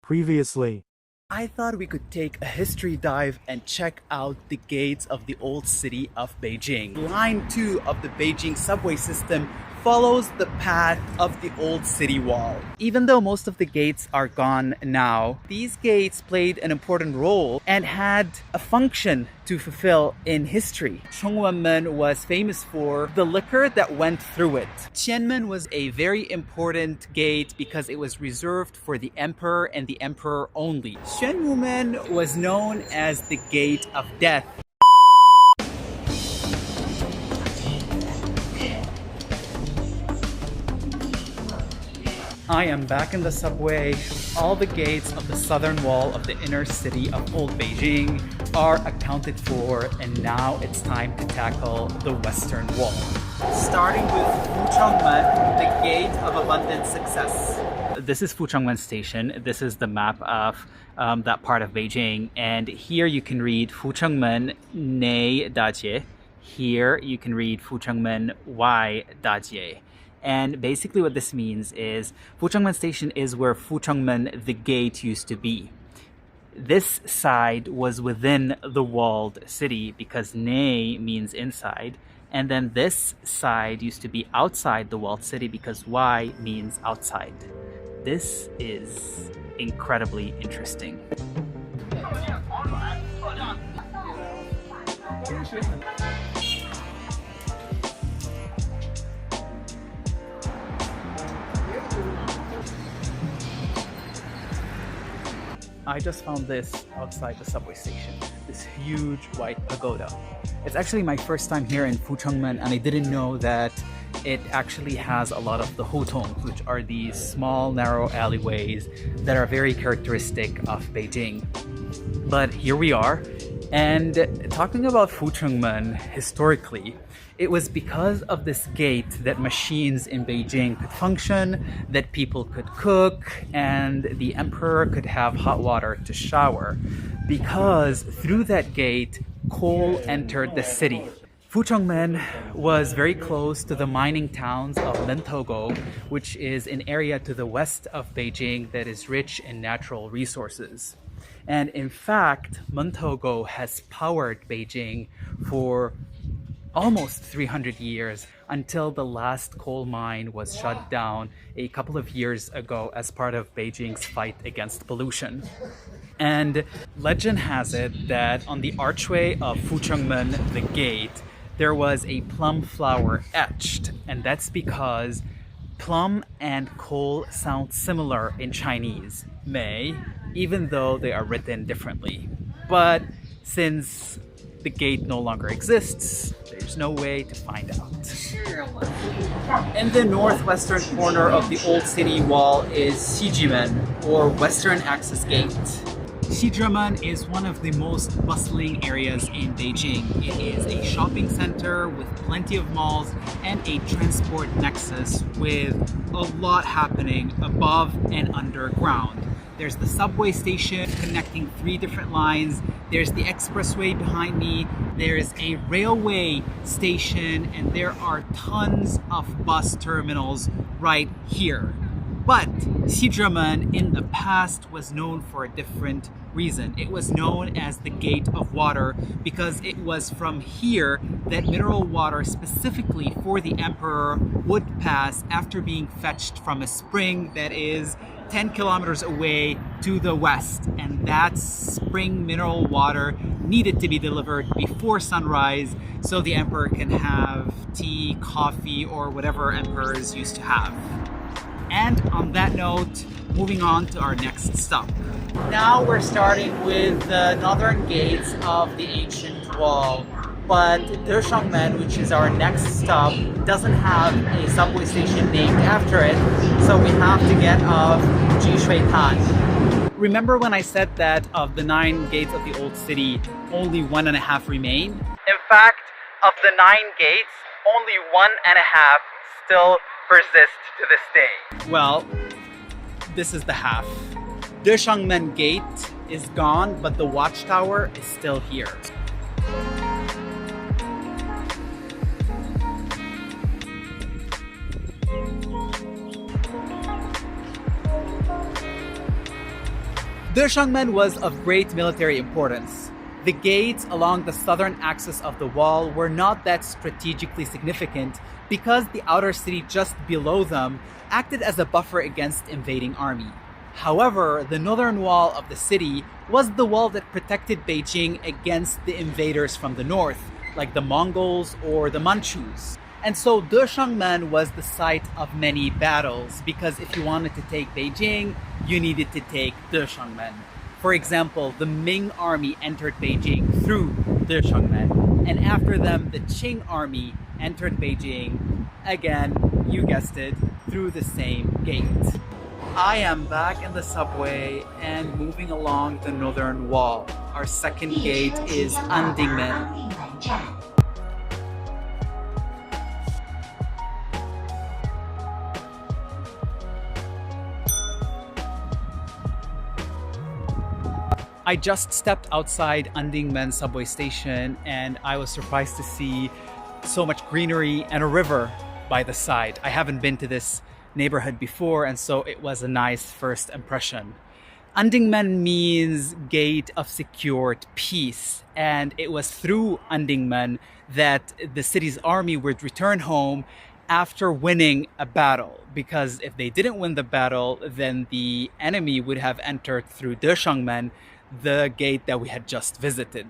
Previously, I thought we could take a history dive and check out the gates of the old city of Beijing. Line 2 of the Beijing subway system follows the path of the old city wall. Even though most of the gates are gone now, these gates played an important role and had a function to fulfill in history. Fuchengmen was famous for the liquor that went through it. Xizhimen was a very important gate because it was reserved for the emperor and the emperor only. Deshengmen was known as the gate of death. I am back in the subway. All the gates of the southern wall of the inner city of Old Beijing are accounted for, and now it's time to tackle the western wall. Starting with Fuchengmen, the gate of abundant success. This is Fuchengmen Station. This is the map of that part of Beijing, and here you can read Fuchengmen Nei Dajie. Here you can read Fuchengmen Wai Dajie. And basically what this means is Fuchengmen Station is where Fuchengmen, the gate, used to be. This side was within the walled city because Nei means inside. And then this side used to be outside the walled city because Wai means outside. This is incredibly interesting. I just found this outside the subway station, this huge white pagoda. It's actually my first time here in Fuchengmen, and I didn't know that it actually has a lot of the hutongs, which are these small, narrow alleyways that are very characteristic of Beijing. But here we are, and talking about Fuchengmen historically, it was because of this gate that machines in Beijing could function, that people could cook, and the emperor could have hot water to shower. Because through that gate, coal entered the city. Fuchengmen was very close to the mining towns of Mentogo, which is an area to the west of Beijing that is rich in natural resources. And in fact, Mentogo has powered Beijing for almost 300 years until the last coal mine was shut down a couple of years ago as part of Beijing's fight against pollution. And legend has it that on the archway of Fuchengmen, the gate, there was a plum flower etched, and that's because plum and coal sound similar in Chinese, mei, even though they are written differently. But since the gate no longer exists, there's no way to find out. In the northwestern corner of the old city wall is Xizhimen, or Western Access Gate. Xizhimen is one of the most bustling areas in Beijing. It is a shopping center with plenty of malls and a transport nexus with a lot happening above and underground. There's the subway station connecting 3 different lines. There's the expressway behind me. There's a railway station, and there are tons of bus terminals right here. But Xizhimen in the past was known for a different reason. It was known as the Gate of Water because it was from here that mineral water specifically for the emperor would pass after being fetched from a spring that is 10 kilometers away to the west. And that spring mineral water needed to be delivered before sunrise so the emperor can have tea, coffee, or whatever emperors used to have. And on that note, moving on to our next stop. Now we're starting with the northern gates of the ancient wall, but Deshengmen, which is our next stop, doesn't have a subway station named after it, so we have to get off Xizhimen. Remember when I said that of the 9 gates of the old city, only 1.5 remain? In fact, of the 9 gates, only 1.5 still persist to this day. Well, this is the half. Deshengmen Gate is gone, but the watchtower is still here. Deshengmen was of great military importance. The gates along the southern axis of the wall were not that strategically significant because the outer city just below them acted as a buffer against invading army. However, the northern wall of the city was the wall that protected Beijing against the invaders from the north, like the Mongols or the Manchus. And so Deshengmen was the site of many battles because if you wanted to take Beijing, you needed to take Deshengmen. For example, the Ming army entered Beijing through Deshengmen, and after them, the Qing army entered Beijing, again, you guessed it, through the same gate. I am back in the subway and moving along the northern wall. Our second gate is Andingmen. I just stepped outside Andingmen subway station and I was surprised to see so much greenery and a river by the side. I haven't been to this neighborhood before, and so it was a nice first impression. Andingmen means gate of secured peace, and it was through Andingmen that the city's army would return home after winning a battle, because if they didn't win the battle, then the enemy would have entered through Deshengmen, the gate that we had just visited.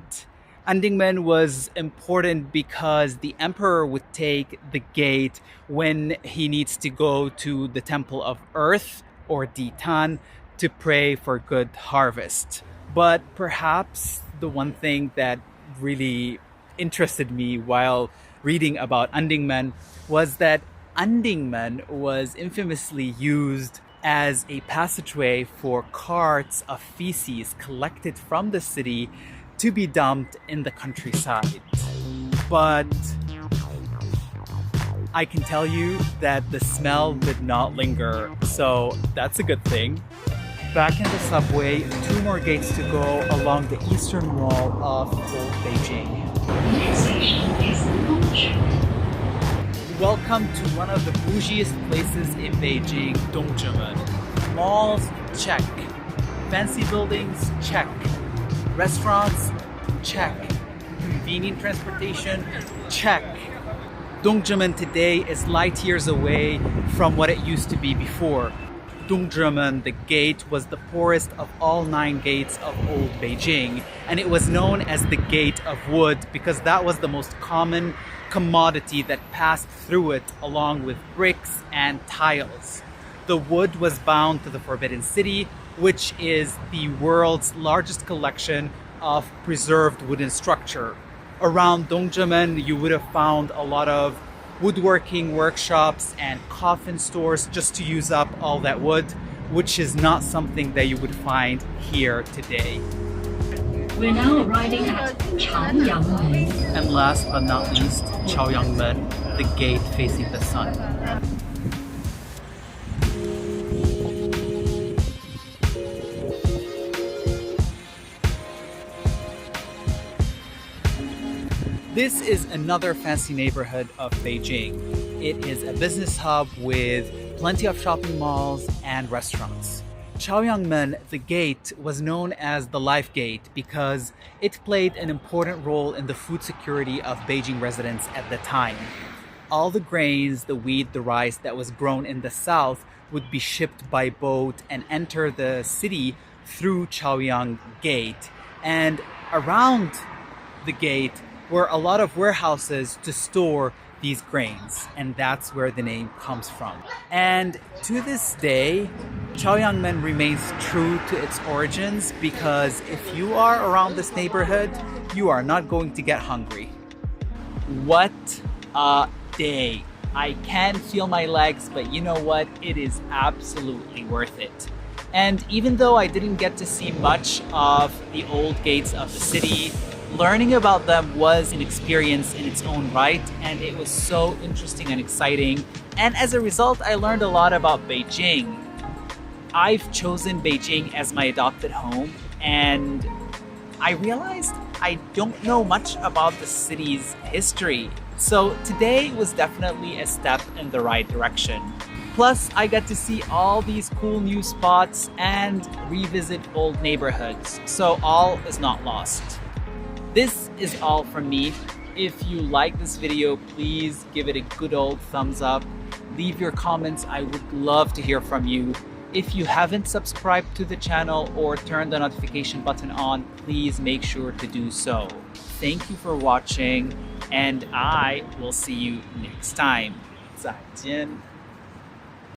Andingmen was important because the emperor would take the gate when he needs to go to the Temple of Earth, or Ditan, to pray for good harvest. But perhaps the one thing that really interested me while reading about Andingmen was that Andingmen was infamously used as a passageway for carts of feces collected from the city to be dumped in the countryside. But I can tell you that the smell did not linger, so that's a good thing. Back in the subway, 2 more gates to go along the eastern wall of old Beijing. Welcome to one of the bougiest places in Beijing, Dongzhimen. Malls, check. Fancy buildings, check. Restaurants, check. Convenient transportation, check. Dongzhimen today is light years away from what it used to be before. Dongzhimen, the gate, was the poorest of all 9 gates of old Beijing, and it was known as the Gate of Wood because that was the most common commodity that passed through it, along with bricks and tiles. The wood was bound to the Forbidden City, which is the world's largest collection of preserved wooden structure. Around Dongzhimen, you would have found a lot of woodworking workshops and coffin stores just to use up all that wood, which is not something that you would find here today. We're now arriving at Chaoyangmen. And last but not least, Chaoyangmen, the gate facing the sun. This is another fancy neighborhood of Beijing. It is a business hub with plenty of shopping malls and restaurants. Chaoyangmen, the gate, was known as the Life Gate because it played an important role in the food security of Beijing residents at the time. All the grains, the wheat, the rice that was grown in the south would be shipped by boat and enter the city through Chaoyang Gate. And around the gate were a lot of warehouses to store these grains, and that's where the name comes from. And to this day, Chaoyangmen remains true to its origins because if you are around this neighborhood, you are not going to get hungry. What a day! I can feel my legs, but you know what? It is absolutely worth it. And even though I didn't get to see much of the old gates of the city, learning about them was an experience in its own right, and it was so interesting and exciting. And as a result, I learned a lot about Beijing. I've chosen Beijing as my adopted home, and I realized I don't know much about the city's history. So today was definitely a step in the right direction. Plus, I got to see all these cool new spots and revisit old neighborhoods, so all is not lost. This is all from me. If you like this video, please give it a good old thumbs up. Leave your comments, I would love to hear from you. If you haven't subscribed to the channel or turned the notification button on, please make sure to do so. Thank you for watching, and I will see you next time. 再见。